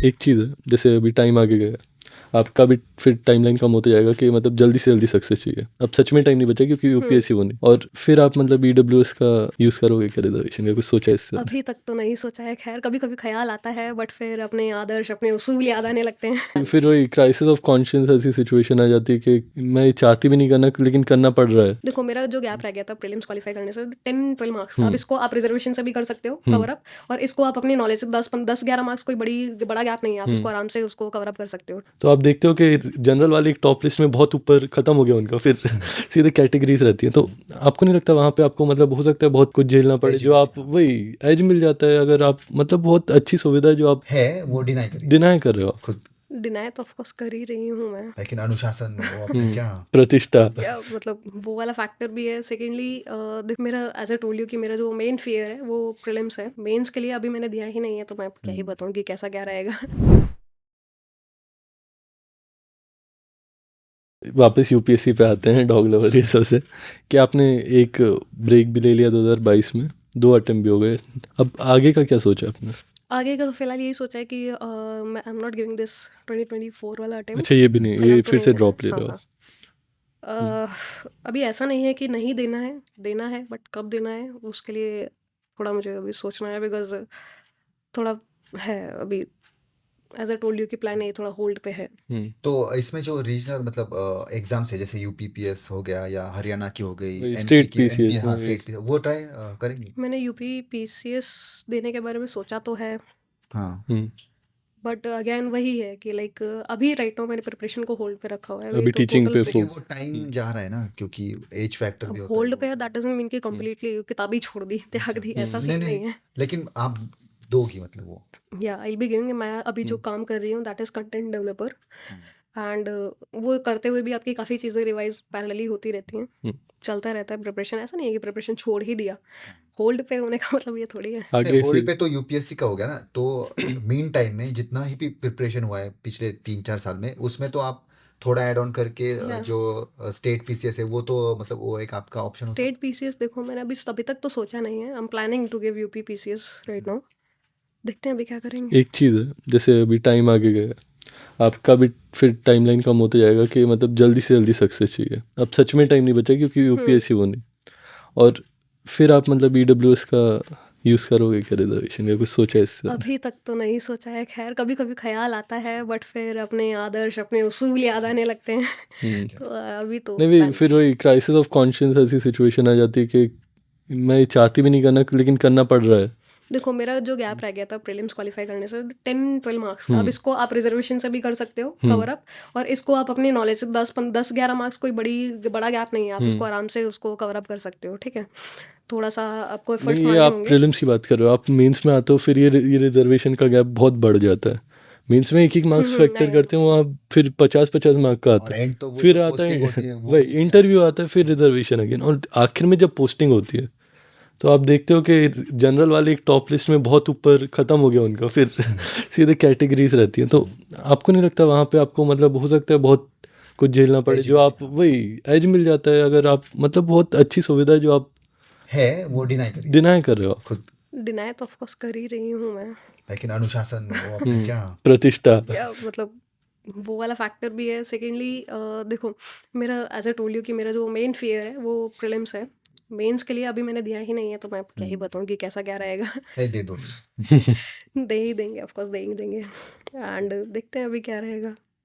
एक चीज़ है, जैसे अभी टाइम आगे गया, आपका भी फिर टाइमलाइन कम होते जाएगा कि मतलब जल्दी से जल्दी सक्सेस चाहिए। अब सच में टाइम नहीं बचा क्योंकि यूपीएससी वो नहीं, और फिर आप मतलब ईडब्ल्यूएस का यूज़ करोगे क्या रिजर्वेशन का? कुछ सोचा है इससे? अभी तक तो नहीं सोचा है, खैर कभी कभी ख्याल आता है, बट फिर अपने आदर्श अपने उसूल याद आने लगते हैं। फिर वही क्राइसिस ऑफ कॉन्शियंस ऐसी सिचुएशन आ जाती है कि मैं ये चाहती भी नहीं करना, लेकिन करना पड़ रहा है। देखो, मेरा जो गैप रह गया था प्रीलिम्स क्वालिफाई करने से 10-12 मार्क्स का, अब हम्म, इसको आप रिजर्वेशन से भी कर सकते हो हम्म, कवर अप, और इसको आप अपनी नॉलेज से 10-11 मार्क्स कोई बड़ा गैप नहीं है, आप इसको हम्म। आराम से उसको कवर अप कर सकते हो। तो आप देखते हो कि जनरल वाले एक टॉप लिस्ट में बहुत ऊपर खत्म हो गया उनका, फिर सीधे कैटेगरीज रहती हैं। तो आपको नहीं लगता वहाँ पे आपको मतलब हो सकता है बहुत कुछ झेलना पड़े, एज जो मिल आप वही एज मिल जाता है अगर आप मतलब बहुत अच्छी सुविधा है जो आप है वो डिनाई करिए डिनाई कर रहे हो आप। खुद, डिनाई तो ऑफकोर्स कर ही रही हूँ मैं। लेकिन अनुशासन वो अपने क्या प्रतिष्ठा। या मतलब वो वाला फैक्टर भी है। सेकेंडली देख, मेरा एज ए टोल्ड यू कि मेरा जो मेन फियर है वो प्रीलिम्स है। मेंस के लिए अभी मैंने दिया ही नहीं है, तो मैं क्या ही बताऊँ कि कैसा क्या रहेगा। वापस यूपीएससी पे आते हैं, डॉग लवर ये सबसे, कि आपने एक ब्रेक भी ले लिया 2022 में, 2 अटेम्प्ट भी हो गए। अब आगे का क्या सोचा आपने? आगे का तो फिलहाल यही सोचा है कि मैं I am not giving this 2024 वाला अच्छा, अटेम्प्ट। ये भी नहीं, फिलहाल ये तो फिर नहीं से देना है, ड्रॉप ले हाँ रहे हो हाँ। आप? हम्म। अभी ऐसा नहीं है कि नहीं देना है, देना है, बट कब देना है उसके लिए थोड़ा मुझे अभी सोचना है, बिकॉज थोड़ा है अभी, एज अ टोल्ड यू कि प्लान ए थोड़ा होल्ड पे है। तो इसमें जो रीजनल मतलब एग्जाम्स है जैसे यूपीपीएस हो गया या हरियाणा की हो गई, वही एमपी स्टेट की, एमपी, पीसीएस हाँ में स्टेट वो ट्राई करेंगी। मैंने यूपी पीसीएस देने के बारे में सोचा तो है, हाँ हम्म। बट अगेन वही है कि लाइक अभी राइट नाउ मैंने प्रिपरेशन को होल्ड पे रखा हुआ है, अभी अभी तो टीचिंग टोटल पे लेकिन वो टाइम जा रहा है ना, क्योंकि एज फैक्टर भी अब होता है होल्ड वो पे है, तो। दैट डजंट मीन कि कम्प्लीटली किताब ही छोड़ दी, त्याग अच्छा, दी, ऐसा नहीं सीन नहीं नहीं नहीं, है। लेकिन आप दोगी मतलब वो। या आई बी गिविंग, मैं अभी जो काम कर रही हूँ that is content developer, and वो करते हुए भी आपकी काफ़ी चीज़ें रिवाइज पैरेलली होती रहती हैं, चलता रहता है प्रिपरेशन। ऐसा नहीं है कि प्रिपरेशन छोड़ ही दिया, होल्ड पे होने का मतलब ये थोड़ी है। नहीं, आगे से। होल्ड पे तो यूपीएससी का हो गया ना, तो मीन टाइम में जितना ही भी प्रिपरेशन हुआ है पिछले 3-4 साल में, उसमें तो आप थोड़ा ऐड ऑन करके या जो स्टेट पीसीएस है वो तो मतलब वो एक आपका ऑप्शन हो स्टेट सकता पीसीएस देखो, मैंने अभी तक तो सोचा नहीं है, I am planning to give UP PCS right now, देखते हैं अभी क्या करेंगे। एक चीज़ है, जैसे अभी टाइम आगे गया, आपका भी फिर टाइमलाइन कम होते जाएगा कि मतलब जल्दी से जल्दी सक्सेस चाहिए। अब सच में टाइम नहीं बचा क्योंकि यूपीएससी वो नहीं, और फिर आप मतलब ईडब्ल्यूएस का यूज़ करोगे क्या रिजर्वेशन का? कुछ सोचा है इससे? अभी तक तो नहीं सोचा है, खैर कभी कभी ख्याल आता है, बट फिर अपने आदर्श अपने उसूल याद आने लगते हैं। हम्म। है। तो अभी तो नहीं, वही प्लान। फिर वही क्राइसिस ऑफ कॉन्शियंस ऐसी सिचुएशन आ जाती है कि मैं ये चाहती भी नहीं करना, लेकिन करना पड़ रहा है। देखो, मेरा जो गैप रह गया था प्रीलिम्स क्वालिफाई करने से 10-12 मार्क्स का, अब हम्म, इसको आप रिजर्वेशन से भी कर सकते हो हम्म, कवर अप, और इसको आप अपनी नॉलेज से 10-11 मार्क्स कोई बड़ा गैप नहीं है, आप इसको आराम से उसको कवर अप कर सकते हो, ठीक है। थोड़ा सा आपको एफर्ट्स नहीं, ये मारने आप होंगे। प्रीलिम्स की बात कर रहे हो, आप मेंस में आते हो फिर ये रिजर्वेशन का गैप बहुत बढ़ जाता है। मेंस में एक एक मार्क्स फैक्टर नहीं, करते हैं, वहाँ फिर 50-50 मार्क का और आता है। एंड तो वो फिर जो आता पोस्टिंग है होती है वो वही भी क्या इंटरव्यू आता है, फिर रिजर्वेशन अगेन, और आखिर में जब पोस्टिंग होती है तो आप देखते हो कि जनरल वाले एक टॉप लिस्ट में बहुत ऊपर खत्म हो गया उनका, फिर सीधे कैटेगरीज रहती हैं। तो आपको नहीं लगता वहाँ पे आपको मतलब हो सकता है बहुत कुछ झेलना पड़े, एज जो मिल आप वही एज मिल जाता है अगर आप मतलब बहुत अच्छी सुविधा है जो आप है वो डिनाई करिए डिनाई कर रहे हो आप? खुद, डिनाई तो ऑफकोर्स कर ही रही हूँ मैं। लेकिन अनुशासन वो अपने क्या प्रतिष्ठा। या मतलब वो वाला फैक्टर भी है। सेकेंडली देखो, मेरा एज अ टोल्ड यू कि मेरा जो मेन फियर है वो प्रीलिम्स है। मेंस के लिए अभी मैंने दिया ही नहीं है, तो मैं क्या ही बताऊँ कि कैसा क्या रहेगा। सही दे दो। दे ही देंगे, ऑफकोर्स दे ही देंगे, एंड देखते हैं अभी क्या रहेगा।